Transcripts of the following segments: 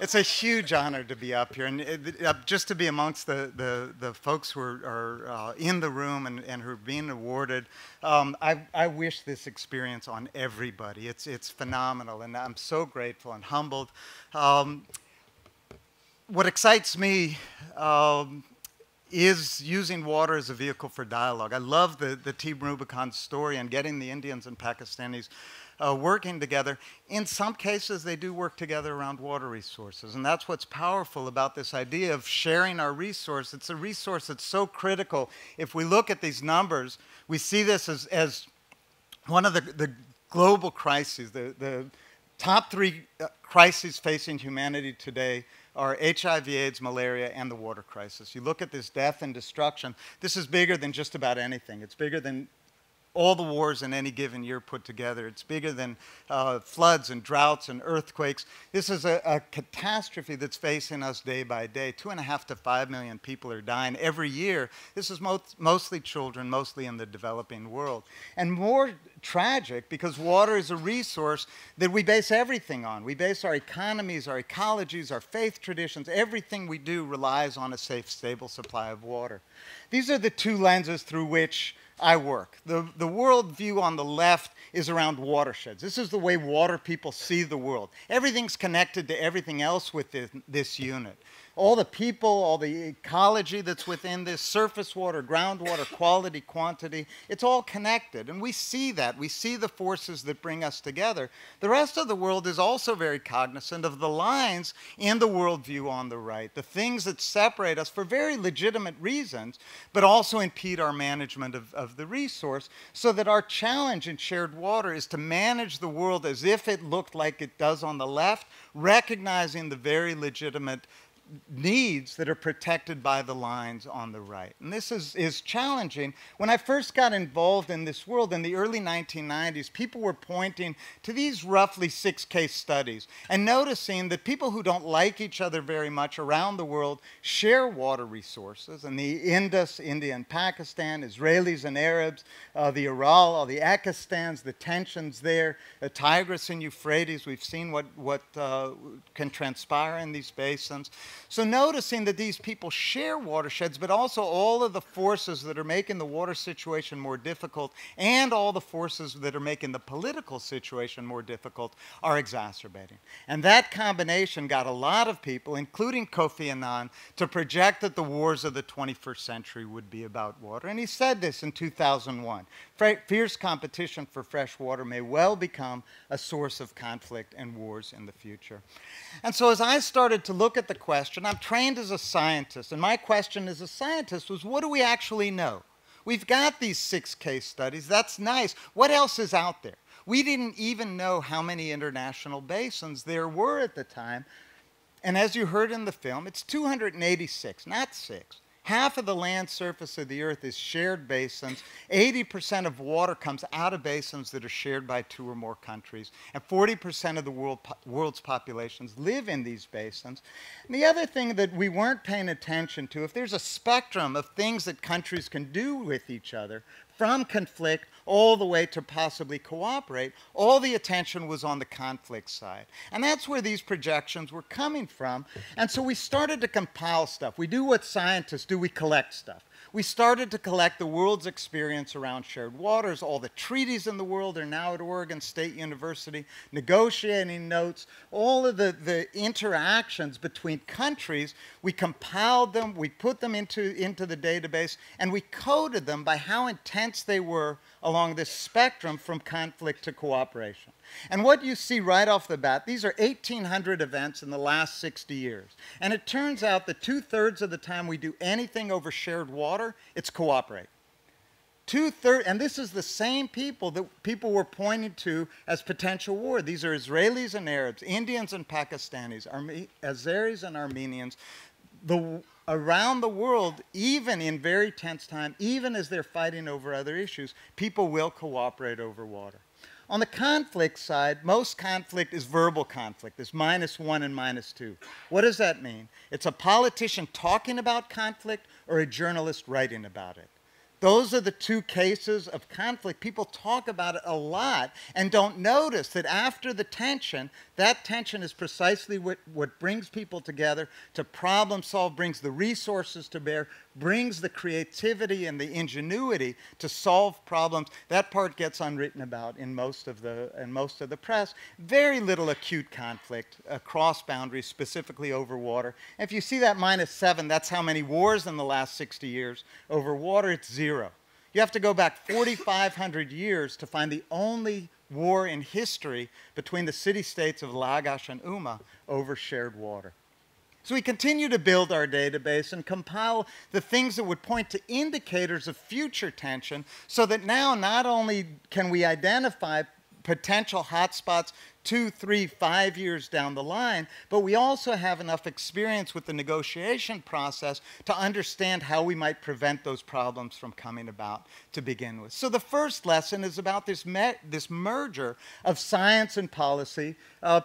It's a huge honor to be up here, and just to be amongst the folks who are in the room and who are being awarded. I wish this experience on everybody. It's phenomenal, and I'm so grateful and humbled. What excites me is using water as a vehicle for dialogue. I love the Team Rubicon story and getting the Indians and Pakistanis working together. In some cases, they do work together around water resources, and that's what's powerful about this idea of sharing our resource. It's a resource that's so critical. If we look at these numbers, we see this as one of the global crises. The top three crises facing humanity today are HIV, AIDS, malaria, and the water crisis. You look at this death and destruction, this is bigger than just about anything. It's bigger than all the wars in any given year put together. It's bigger than floods and droughts and earthquakes. This is a catastrophe that's facing us day by day. 2.5 to 5 million people are dying every year. This is mostly children, mostly in the developing world. And more tragic because water is a resource that we base everything on. We base our economies, our ecologies, our faith traditions. Everything we do relies on a safe, stable supply of water. These are the two lenses through which I work. The world view on the left is around watersheds. This is the way water people see the world. Everything's connected to everything else within this unit. All the people, all the ecology that's within this, surface water, groundwater, quality, quantity, it's all connected. And we see that. We see the forces that bring us together. The rest of the world is also very cognizant of the lines in the worldview on the right, the things that separate us for very legitimate reasons, but also impede our management of the resource, so that our challenge in shared water is to manage the world as if it looked like it does on the left, recognizing the very legitimate needs that are protected by the lines on the right. And this is challenging. When I first got involved in this world in the early 1990s, people were pointing to these roughly 6 case studies and noticing that people who don't like each other very much around the world share water resources. And the Indus, India and Pakistan, Israelis and Arabs, the Aral, the Ekistans, the tensions there, the Tigris and Euphrates, we've seen what can transpire in these basins. So noticing that these people share watersheds, but also all of the forces that are making the water situation more difficult and all the forces that are making the political situation more difficult are exacerbating. And that combination got a lot of people, including Kofi Annan, to project that the wars of the 21st century would be about water. And he said this in 2001. Fierce competition for fresh water may well become a source of conflict and wars in the future. And so as I started to look at the question, I'm trained as a scientist, and my question as a scientist was, what do we actually know? We've got these 6 case studies. That's nice. What else is out there? We didn't even know how many international basins there were at the time. And as you heard in the film, it's 286, not 6. Half of the land surface of the earth is shared basins. 80% of water comes out of basins that are shared by 2 or more countries. And 40% of the world's populations live in these basins. And the other thing that we weren't paying attention to, if there's a spectrum of things that countries can do with each other, from conflict all the way to possibly cooperate, all the attention was on the conflict side. And that's where these projections were coming from. And so we started to compile stuff. We do what scientists do, we collect stuff. We started to collect the world's experience around shared waters. All the treaties in the world are now at Oregon State University, negotiating notes, all of the interactions between countries. We compiled them, we put them into the database, and we coded them by how intense they were along this spectrum from conflict to cooperation. And what you see right off the bat, these are 1,800 events in the last 60 years. And it turns out that 2/3 of the time we do anything over shared water, it's cooperate. 2/3, and this is the same people that people were pointing to as potential war. These are Israelis and Arabs, Indians and Pakistanis, Azeris and Armenians. Around the world, even in very tense time, even as they're fighting over other issues, people will cooperate over water. On the conflict side, most conflict is verbal conflict. It's -1 and -2. What does that mean? It's a politician talking about conflict or a journalist writing about it. Those are the two cases of conflict. People talk about it a lot and don't notice that after the tension, that tension is precisely what brings people together to problem solve, brings the resources to bear, brings the creativity and the ingenuity to solve problems. That part gets unwritten about in most of the press. Very little acute conflict across boundaries, specifically over water. And if you see that -7, that's how many wars in the last 60 years over water. It's 0. You have to go back 4,500 years to find the only war in history between the city-states of Lagash and Umma over shared water. So we continue to build our database and compile the things that would point to indicators of future tension, so that now not only can we identify potential hotspots 2, 3, 5 years down the line, but we also have enough experience with the negotiation process to understand how we might prevent those problems from coming about to begin with. So the first lesson is about this merger of science and policy.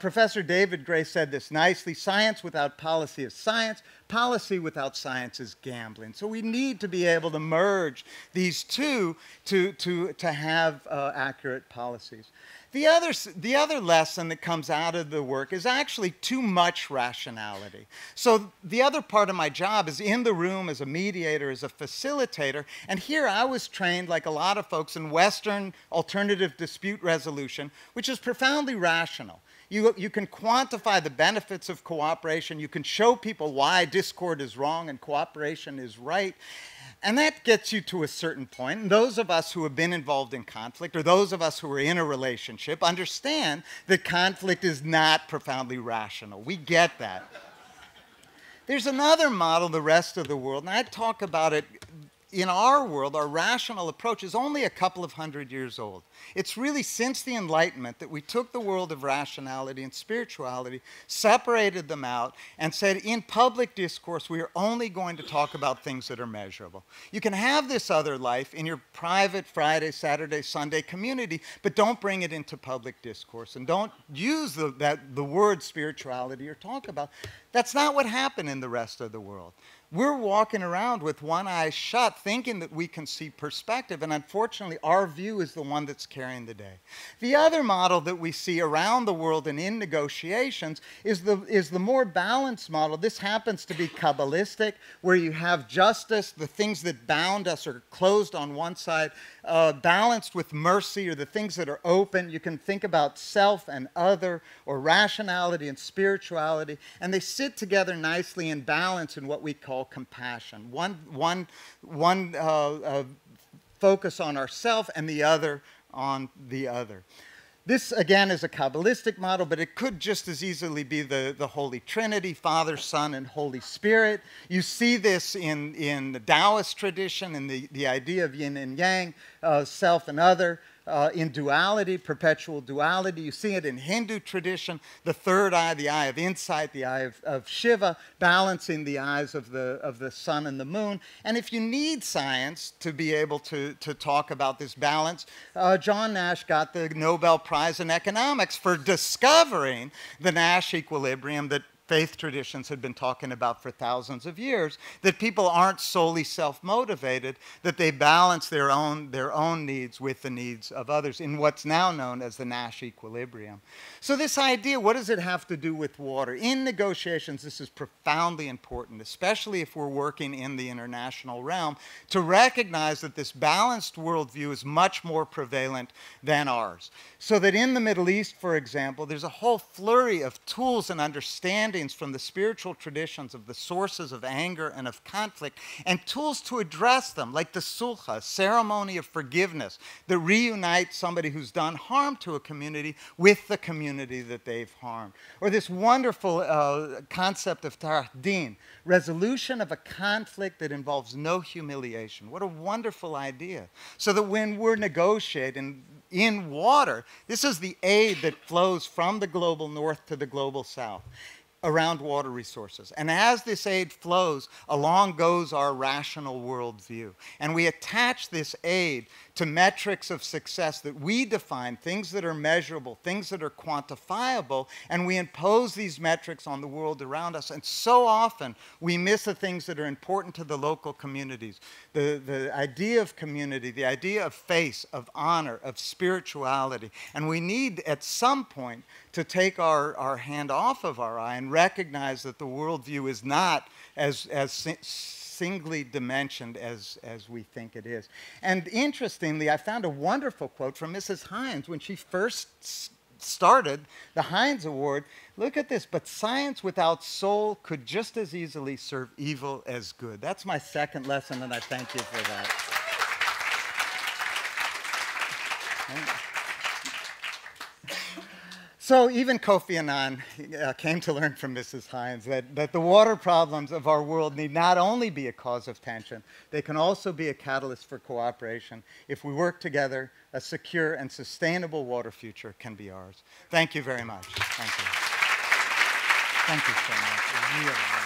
Professor David Gray said this nicely: science without policy is science, policy without science is gambling. So we need to be able to merge these two to have accurate policies. The other lesson that comes out of the work is actually too much rationality. So the other part of my job is in the room as a mediator, as a facilitator, and here I was trained, like a lot of folks, in Western alternative dispute resolution, which is profoundly rational. You can quantify the benefits of cooperation. You can show people why discord is wrong and cooperation is right. And that gets you to a certain point. And those of us who have been involved in conflict, or those of us who are in a relationship, understand that conflict is not profoundly rational. We get that. There's another model, the rest of the world, and I talk about it. In our world, our rational approach is only a couple of hundred years old. It's really since the Enlightenment that we took the world of rationality and spirituality, separated them out, and said in public discourse we are only going to talk about things that are measurable. You can have this other life in your private Friday, Saturday, Sunday community, but don't bring it into public discourse, and don't use the word spirituality or talk about. That's not what happened in the rest of the world. We're walking around with one eye shut, thinking that we can see perspective, and unfortunately our view is the one that's carrying the day. The other model that we see around the world and in negotiations is the more balanced model. This happens to be Kabbalistic, where you have justice, the things that bound us are closed on one side, balanced with mercy, or the things that are open. You can think about self and other, or rationality and spirituality, and they sit together nicely in balance in what we call compassion. One focus on ourself and the other on the other. This, again, is a Kabbalistic model, but it could just as easily be the Holy Trinity, Father, Son, and Holy Spirit. You see this in the Taoist tradition, in the idea of yin and yang, self and other. In duality, perpetual duality. You see it in Hindu tradition, the third eye, the eye of insight, the eye of Shiva, balancing the eyes of the sun and the moon. And if you need science to be able to talk about this balance, John Nash got the Nobel Prize in Economics for discovering the Nash equilibrium that faith traditions had been talking about for thousands of years, that people aren't solely self-motivated, that they balance their own needs with the needs of others in what's now known as the Nash equilibrium. So this idea, what does it have to do with water? In negotiations, this is profoundly important, especially if we're working in the international realm, to recognize that this balanced worldview is much more prevalent than ours. So that in the Middle East, for example, there's a whole flurry of tools and understandings from the spiritual traditions of the sources of anger and of conflict, and tools to address them, like the sulha, ceremony of forgiveness, that reunites somebody who's done harm to a community with the community that they've harmed. Or this wonderful concept of tarahdin, resolution of a conflict that involves no humiliation. What a wonderful idea. So that when we're negotiating in water, this is the aid that flows from the global north to the global south. around water resources. And as this aid flows, along goes our rational worldview. And we attach this aid to metrics of success that we define, things that are measurable, things that are quantifiable, and we impose these metrics on the world around us. And so often we miss the things that are important to the local communities. The idea of community, the idea of faith, of honor, of spirituality. And we need at some point to take our hand off of our eye and recognize that the worldview is not as singly dimensioned as we think it is. And interestingly, I found a wonderful quote from Mrs. Heinz when she first started the Heinz Award. Look at this, but science without soul could just as easily serve evil as good. That's my second lesson, and I thank you for that. So even Kofi Annan came to learn from Mrs. Heinz that the water problems of our world need not only be a cause of tension, they can also be a catalyst for cooperation. If we work together, a secure and sustainable water future can be ours. Thank you very much. Thank you. Thank you so much.